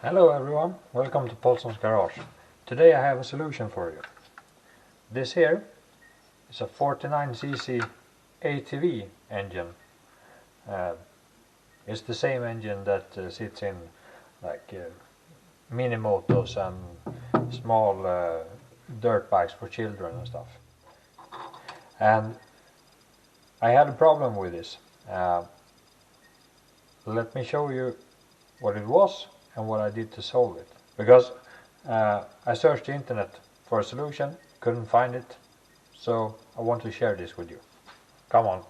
Hello everyone, welcome to Paulssons Garage. Today I have a solution for you. This here is a 49cc ATV engine. It's the same engine that sits in like mini motos and small dirt bikes for children and stuff. And I had a problem with this. Let me show you what it was and what I did to solve it, because I searched the internet for a solution, couldn't find it, so I want to share this with you. Come on.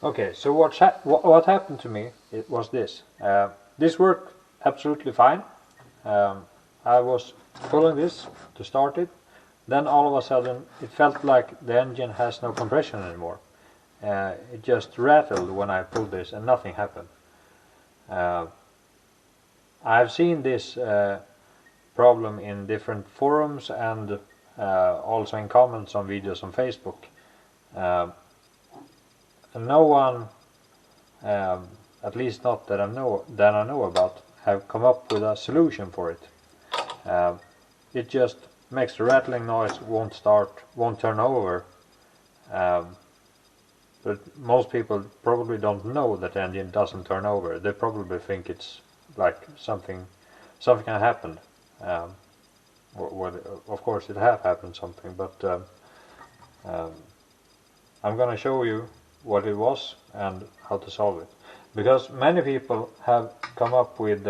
Okay, so what happened to me, it was this. This worked absolutely fine. I was pulling this to start it, then all of a sudden it felt like the engine has no compression anymore. It just rattled when I pulled this and nothing happened. I've seen this problem in different forums and also in comments on videos on Facebook. And no one, at least not that I know about, have come up with a solution for it. It just makes the rattling noise, won't start, won't turn over. But most people probably don't know that the engine doesn't turn over. They probably think it's like something can happen. Of course it have happened something, but I'm gonna show you what it was and how to solve it. Because many people have come up with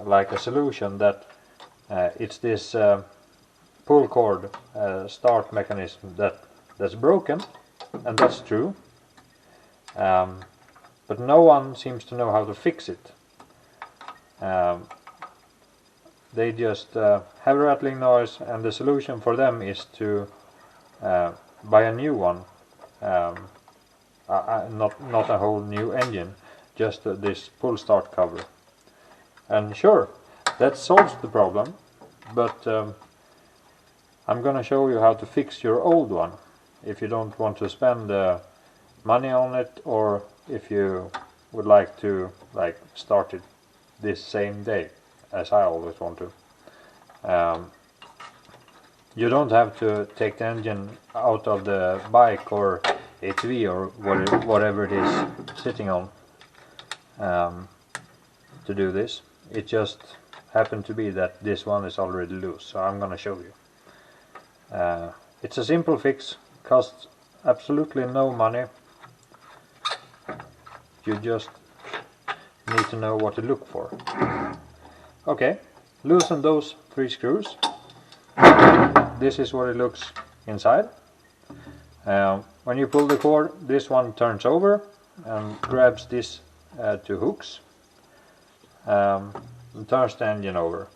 like a solution that it's this pull cord start mechanism that's broken. And that's true, but no one seems to know how to fix it. They just have a rattling noise, and the solution for them is to buy a new one, not a whole new engine, just this pull start cover. And sure, that solves the problem, but I'm gonna show you how to fix your old one. If you don't want to spend money on it, or if you would like to start it this same day, as I always want to. You don't have to take the engine out of the bike or ATV or whatever it is sitting on to do this. It just happened to be that this one is already loose, so I'm gonna show you. It's a simple fix. Costs absolutely no money. You just need to know what to look for. Okay, loosen those 3 screws. This is what it looks inside. When you pull the cord, this one turns over and grabs this 2 hooks and turns the engine over.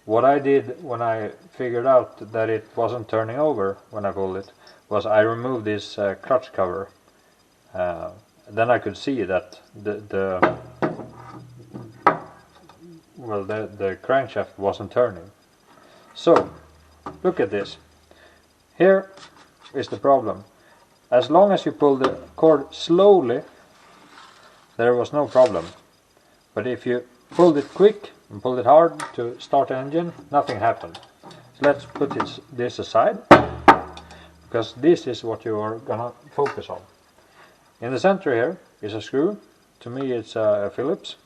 What I did when I figured out that it wasn't turning over when I pulled it was I removed this clutch cover. Then I could see that the crankshaft wasn't turning. So look at this. Here is the problem. As long as you pull the cord slowly, there was no problem. But if you pulled it quick and pulled it hard to start the engine, nothing happened. So let's put this aside, because this is what you are gonna focus on. In the center here is a screw. To me it's a Phillips.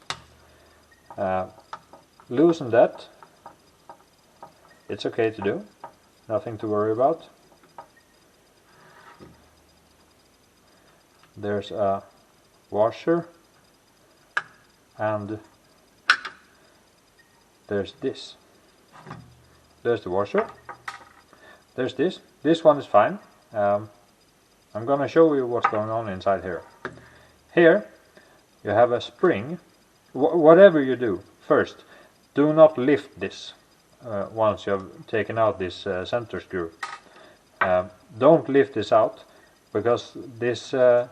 Loosen that. It's okay to do, nothing to worry about. There's a washer, and there's this. There's the washer. There's this. This one is fine. I'm gonna show you what's going on inside here. Here you have a spring. Whatever you do, first, do not lift this once you have taken out this center screw. Don't lift this out, because this I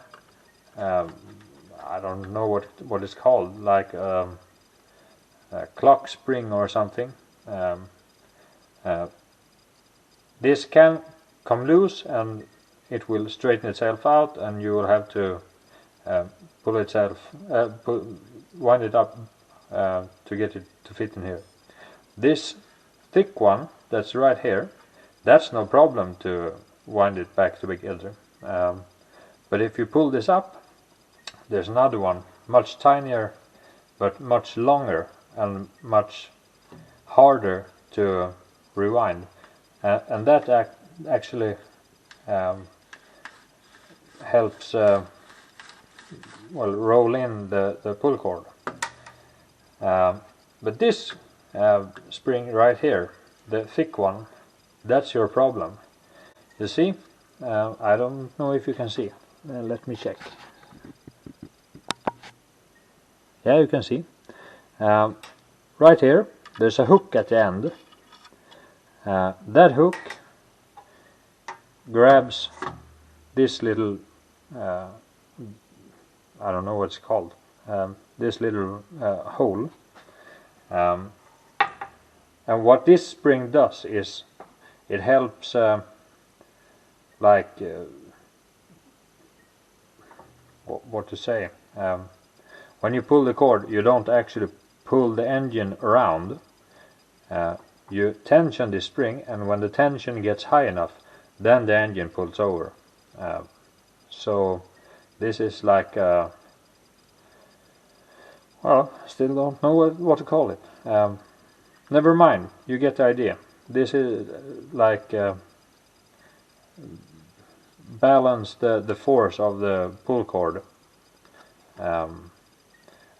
don't know what it's called, like a clock spring or something. This can come loose and it will straighten itself out, and you will have to pull itself, wind it up to get it to fit in here. This thick one that's right here, that's no problem to wind it back together. But if you pull this up, there's another one, much tinier but much longer and much harder to rewind, and that actually helps well, roll in the pull cord. But this spring right here, the thick one, that's your problem. You see? I don't know if you can see. Let me check. Yeah, you can see. Right here, there's a hook at the end. That hook grabs this little, I don't know what it's called, this little hole. And what this spring does is it helps what to say, when you pull the cord, you don't actually pull the engine around. You tension the spring, and when the tension gets high enough, then the engine pulls over. So this is like well, still don't know what to call it. Never mind, you get the idea. This is like balance the force of the pull cord,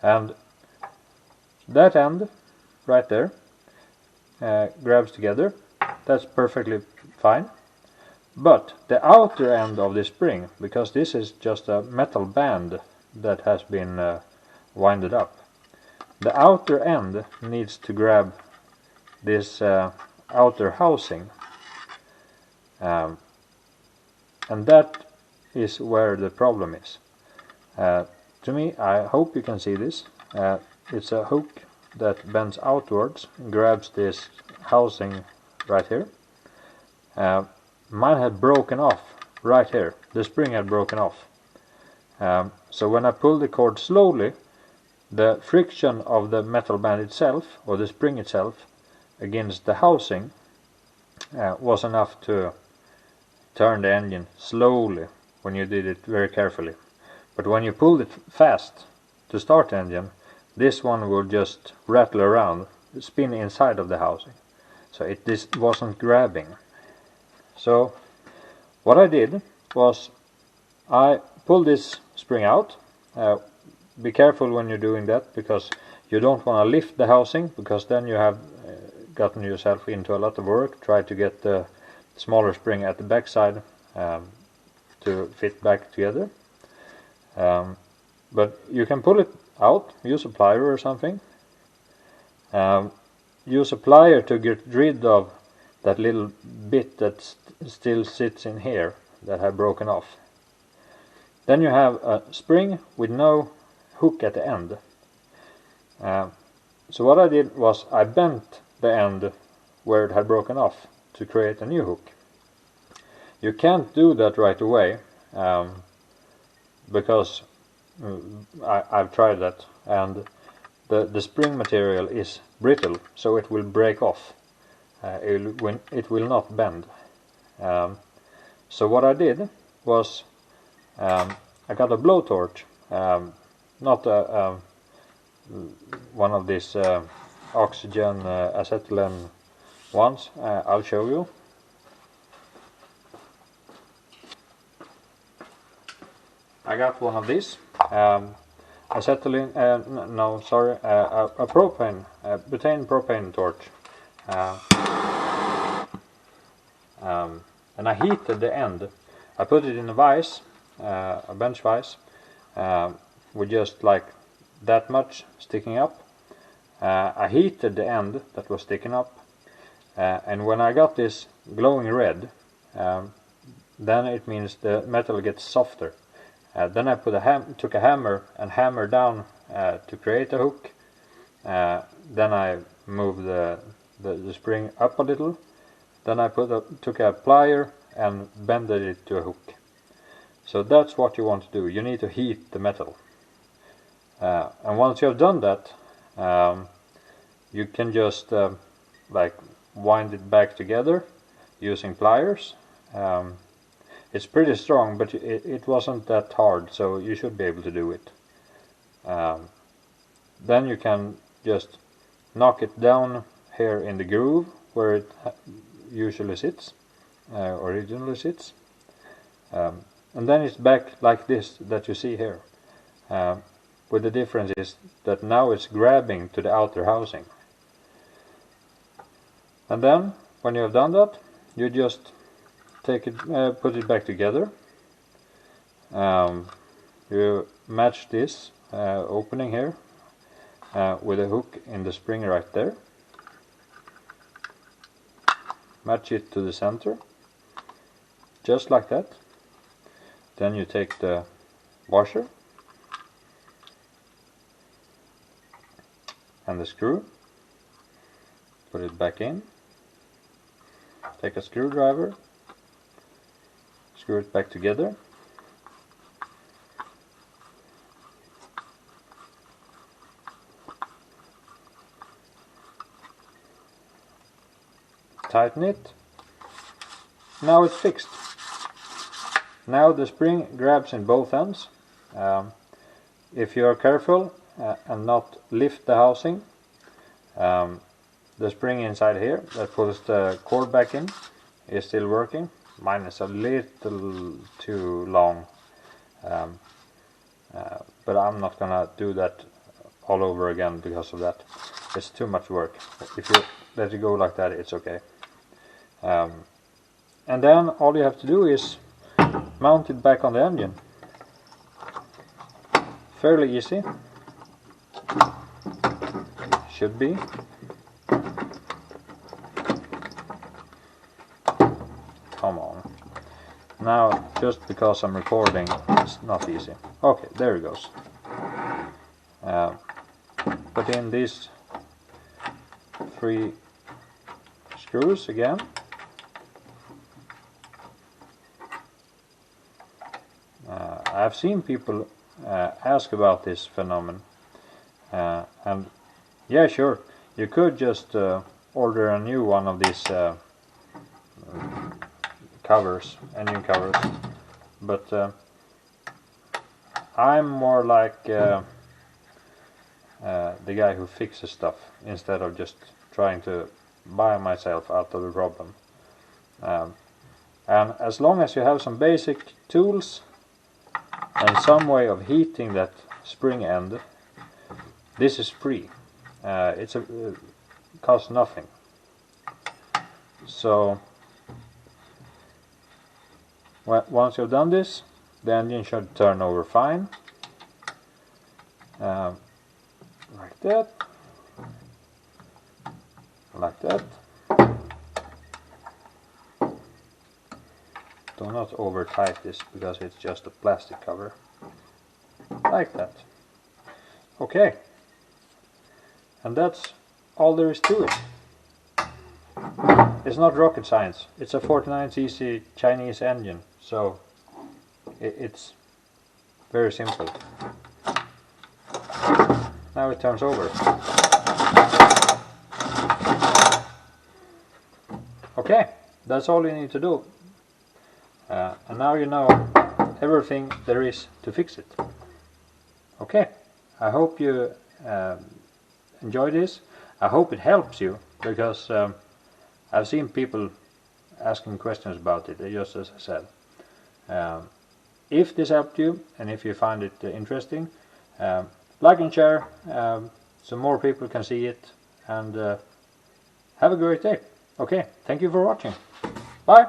and that end right there grabs together. That's perfectly fine. But the outer end of the spring, because this is just a metal band that has been winded up, the outer end needs to grab this outer housing, and that is where the problem is. To me, I hope you can see this. It's a hook that bends outwards and grabs this housing right here. Mine had broken off right here. The spring had broken off. So when I pulled the cord slowly, the friction of the metal band itself, or the spring itself, against the housing was enough to turn the engine slowly when you did it very carefully. But when you pulled it fast to start the engine, this one will just rattle around, spin inside of the housing. So this wasn't grabbing. So what I did was I pulled this spring out. Be careful when you're doing that, because you don't want to lift the housing, because then you have gotten yourself into a lot of work. Try to get the smaller spring at the back side to fit back together. But you can pull it out, use a plier or something. Use a plier to get rid of that little bit that still sits in here that had broken off. Then you have a spring with no hook at the end. So what I did was I bent the end where it had broken off to create a new hook. You can't do that right away, because I've tried that, and the spring material is brittle, so it will break off. It will not bend. So what I did was I got a blowtorch, not one of these oxygen acetylene ones. I'll show you. I got one of these acetylene, no, sorry, a propane, butane propane torch, and I heated the end. I put it in a vise, a bench vise, with just like that much sticking up. I heated the end that was sticking up, and when I got this glowing red, then it means the metal gets softer. Then I took a hammer and hammered down to create a hook. Then I moved the spring up a little. Then I took a plier and bended it to a hook. So that's what you want to do. You need to heat the metal. And once you have done that, you can just like wind it back together using pliers. It's pretty strong, but it wasn't that hard, so you should be able to do it. Then you can just knock it down here in the groove where it usually sits, originally sits. And then it's back like this that you see here. With the difference is that now it's grabbing to the outer housing. And then when you have done that, you just take it, put it back together. You match this opening here with a hook in the spring right there. Match it to the center, just like that. Then you take the washer and the screw, put it back in, take a screwdriver, screw it back together, tighten it. Now it's fixed. Now the spring grabs in both ends. If you are careful and not lift the housing, the spring inside here that pulls the cord back in is still working. Mine is a little too long, but I'm not gonna do that all over again because of that. It's too much work. If you let it go like that, it's okay. And then all you have to do is mount it back on the engine. Fairly easy. Should be. Come on. Now, just because I'm recording, it's not easy. Okay, there it goes. Put in these 3 screws again. I've seen people ask about this phenomenon, and yeah, sure, you could just order a new one of these covers, engine covers, but I'm more like the guy who fixes stuff instead of just trying to buy myself out of the problem. And as long as you have some basic tools and some way of heating that spring end, this is free. It costs nothing. So once you've done this, the engine should turn over fine, like that, like that. Do not over tight this because it's just a plastic cover, like that. Okay, and that's all there is to it. It's not rocket science. It's a 49cc Chinese engine, so it's very simple. Now it turns over. Okay, that's all you need to do. And now you know everything there is to fix it. Okay, I hope you enjoy this. I hope it helps you, because I've seen people asking questions about it, just as I said. If this helped you, and if you find it interesting, like and share so more people can see it, and have a great day. Okay, thank you for watching. Bye!